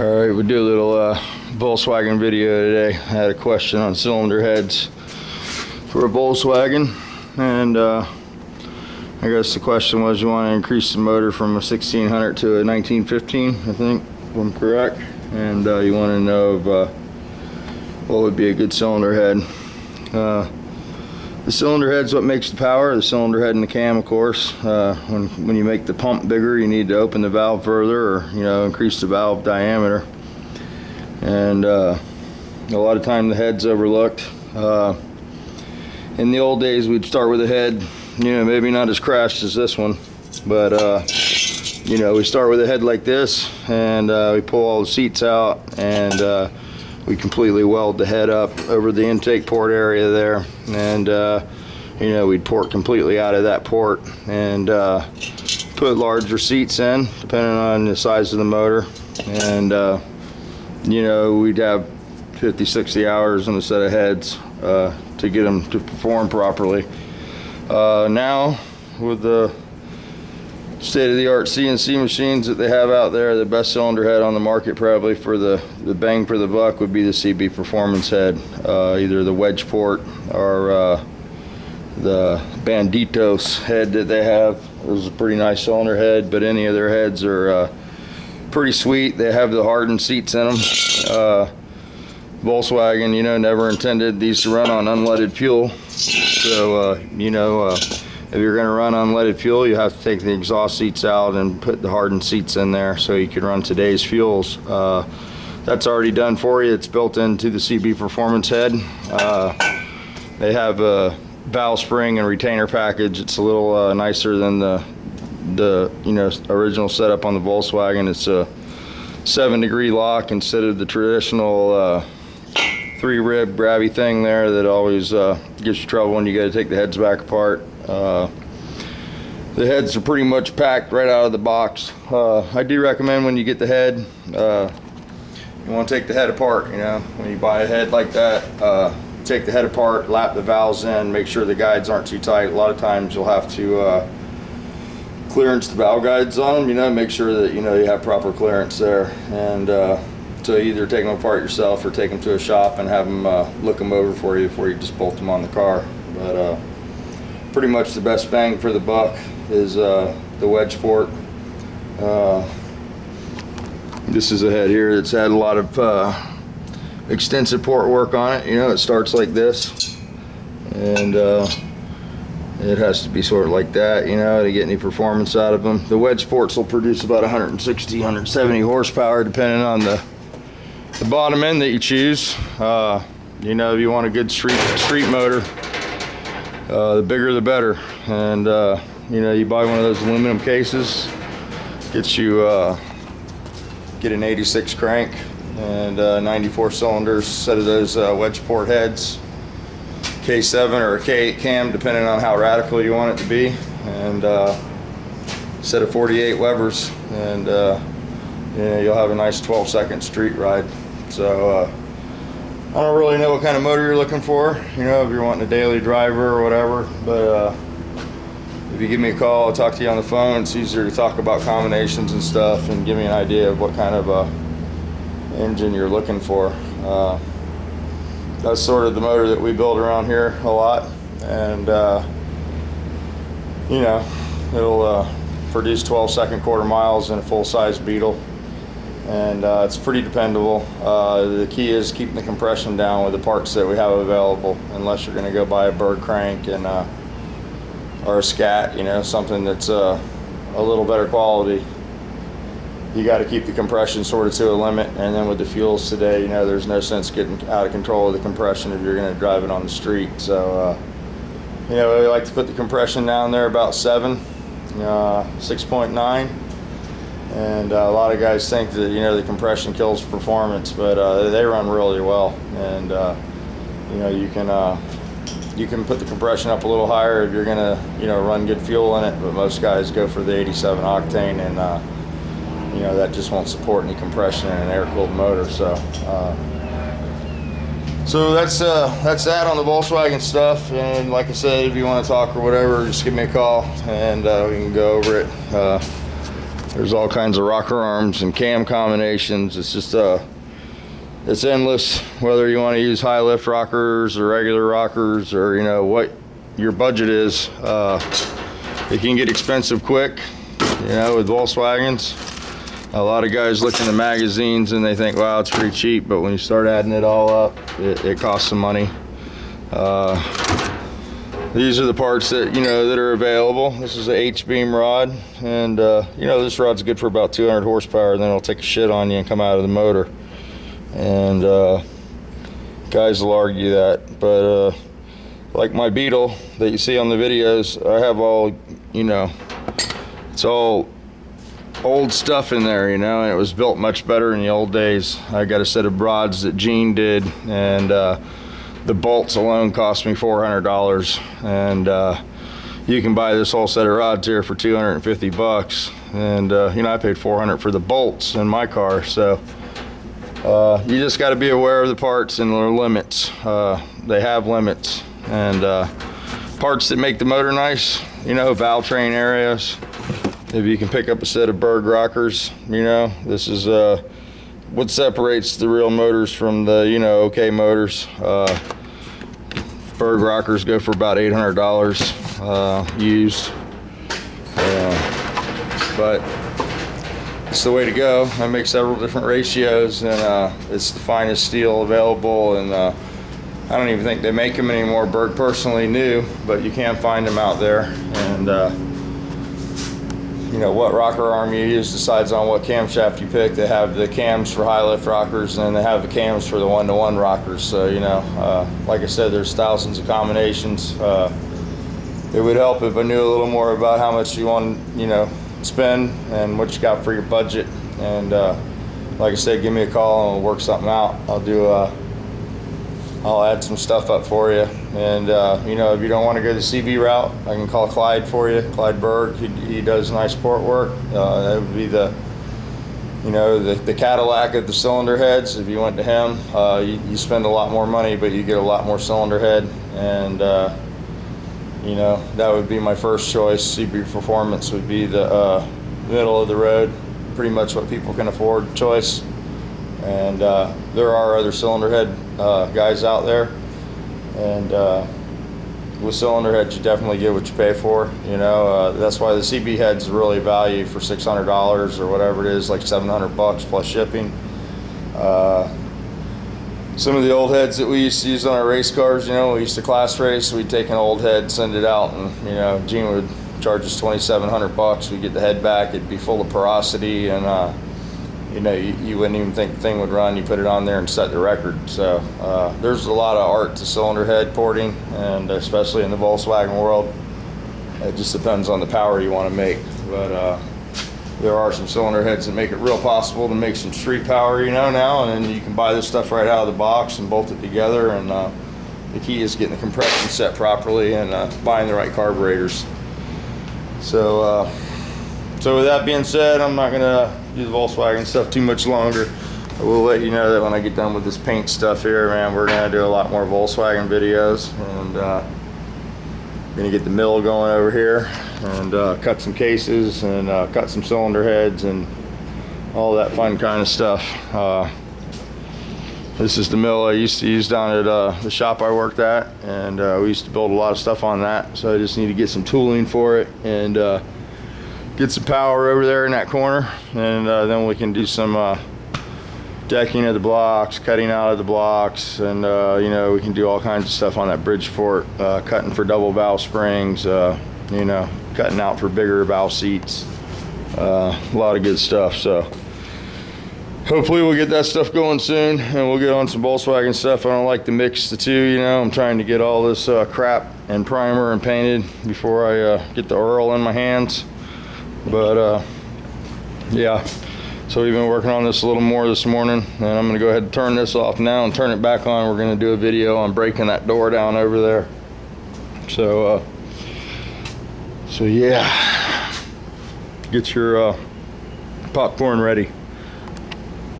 Alright, we'll do a little Volkswagen video today. I had a question on cylinder heads for a Volkswagen, and I guess the question was, you want to increase the motor from a 1600 to a 1915, I think, if I'm correct, and you want to know of, what would be a good cylinder head. The cylinder head's what makes the power. The cylinder head and the cam, of course. When you make the pump bigger, you need to open the valve further, or increase the valve diameter. And a lot of time the head's overlooked. In the old days, we'd start with a head, maybe not as crashed as this one, but we start with a head like this, and we pull all the seats out, and we completely weld the head up over the intake port area there, and we'd port completely out of that port and put larger seats in depending on the size of the motor, and we'd have 50-60 hours on a set of heads to get them to perform properly. Now with the state-of-the-art CNC machines that they have out there, the best cylinder head on the market probably for the bang for the buck would be the CB Performance head, either the wedge port or the Banditos head that they have. It was a pretty nice cylinder head, but any of their heads are pretty sweet. They have the hardened seats in them. Volkswagen, never intended these to run on unleaded fuel, so if you're going to run unleaded fuel, you have to take the exhaust seats out and put the hardened seats in there so you can run today's fuels. That's already done for you. It's built into the CB Performance head. They have a valve spring and retainer package. It's a little nicer than the original setup on the Volkswagen. It's a 7-degree lock instead of the traditional 3-rib grabby thing there that always gives you trouble when you got to take the heads back apart. The heads are pretty much packed right out of the box. I do recommend when you get the head, you want to take the head apart. When you buy a head like that, take the head apart, lap the valves in, make sure the guides aren't too tight. A lot of times you'll have to clearance the valve guides on them, make sure that you have proper clearance there, and so either take them apart yourself or take them to a shop and have them look them over for you before you just bolt them on the car. But pretty much the best bang for the buck is the wedge port. This is a head here that's had a lot of extensive port work on it. It starts like this, and it has to be sort of like that, to get any performance out of them. The wedge ports will produce about 160, 170 horsepower depending on the bottom end that you choose. If you want a good street motor, the bigger the better. And you buy one of those aluminum cases, gets you get an 86 crank and 94 cylinders, set of those wedge port heads, K7 or a K8 cam depending on how radical you want it to be, and set of 48 levers, and you'll have a nice 12-second street ride. So I don't really know what kind of motor you're looking for, if you're wanting a daily driver or whatever, but if you give me a call, I'll talk to you on the phone. It's easier to talk about combinations and stuff and give me an idea of what kind of engine you're looking for. That's sort of the motor that we build around here a lot, and it'll produce 12-second quarter miles in a full-size Beetle, and it's pretty dependable. The key is keeping the compression down with the parts that we have available, unless you're going to go buy a bird crank and or a scat, something that's a little better quality. You got to keep the compression sort of to a limit, and then with the fuels today, there's no sense getting out of control of the compression if you're going to drive it on the street. So we like to put the compression down there about 6.9, and a lot of guys think that the compression kills performance, but they run really well, and you can put the compression up a little higher if you're going to run good fuel in it, but most guys go for the 87 octane, and that just won't support any compression in an air-cooled motor. So that's that on the Volkswagen stuff. And like I said, if you want to talk or whatever, just give me a call and we can go over it. There's all kinds of rocker arms and cam combinations. It's just it's endless, whether you want to use high lift rockers or regular rockers, or you know what your budget is. It can get expensive quick, you know, with Volkswagens. A lot of guys look in the magazines and they think, wow, it's pretty cheap, but when you start adding it all up, it costs some money. These are the parts that, you know, that are available. This is a H-beam rod, and you know, this rod's good for about 200 horsepower, and then it'll take a shit on you and come out of the motor. And guys will argue that, but like my Beetle that you see on the videos, I have all, you know, it's all old stuff in there, you know, and it was built much better in the old days. I got a set of rods that Gene did, and the bolts alone cost me $400, and you can buy this whole set of rods here for 250 bucks, and you know, I paid 400 for the bolts in my car. So you just got to be aware of the parts and their limits. They have limits, and parts that make the motor nice, you know, valve train areas. If you can pick up a set of Berg rockers, you know, this is what separates the real motors from the, you know, okay motors. Berg rockers go for about $800 used, but it's the way to go. I make several different ratios, and it's the finest steel available, and I don't even think they make them anymore. Berg personally knew, but you can find them out there. And you know, what rocker arm you use decides on what camshaft you pick. They have the cams for high lift rockers, and they have the cams for the one-to-one rockers. So, you know, like I said, there's thousands of combinations. It would help if I knew a little more about how much you want, you know, spend and what you got for your budget. And like I said, give me a call and we'll work something out. I'll add some stuff up for you. And you know, if you don't want to go the CB route, I can call Clyde for you, Clyde Berg. He does nice port work. That would be the, you know, the Cadillac of the cylinder heads. If you went to him, you spend a lot more money, but you get a lot more cylinder head. And you know, that would be my first choice. CB Performance would be the middle of the road, pretty much what people can afford choice. And there are other cylinder head guys out there, and with cylinder heads you definitely get what you pay for, you know. That's why the CB heads really value for $600 or whatever it is, like 700 bucks plus shipping. Some of the old heads that we used to use on our race cars, you know, we used to class race, we'd take an old head, send it out, and you know, Gene would charge us 2,700 bucks. We'd get the head back, it'd be full of porosity, and you know, you wouldn't even think the thing would run. You put it on there and set the record. So there's a lot of art to cylinder head porting, and especially in the Volkswagen world, it just depends on the power you want to make. But there are some cylinder heads that make it real possible to make some street power, you know, now, and then you can buy this stuff right out of the box and bolt it together. And the key is getting the compression set properly and buying the right carburetors. So with that being said, I'm not gonna do the Volkswagen stuff too much longer. I will let you know that when I get done with this paint stuff here, man, we're gonna do a lot more Volkswagen videos, and gonna get the mill going over here, and cut some cases, and cut some cylinder heads, and all that fun kind of stuff. This is the mill I used to use down at the shop I worked at, and we used to build a lot of stuff on that, so I just need to get some tooling for it, and get some power over there in that corner, and then we can do some decking of the blocks, cutting out of the blocks, and you know, we can do all kinds of stuff on that Bridgeport, cutting for double valve springs, you know, cutting out for bigger valve seats, a lot of good stuff. So hopefully we'll get that stuff going soon, and we'll get on some Volkswagen stuff. I don't like to mix the two, you know. I'm trying to get all this crap and primer and painted before I get the Earl in my hands. But yeah, so we've been working on this a little more this morning, and I'm gonna go ahead and turn this off now and turn it back on. We're gonna do a video on breaking that door down over there. So yeah, get your popcorn ready.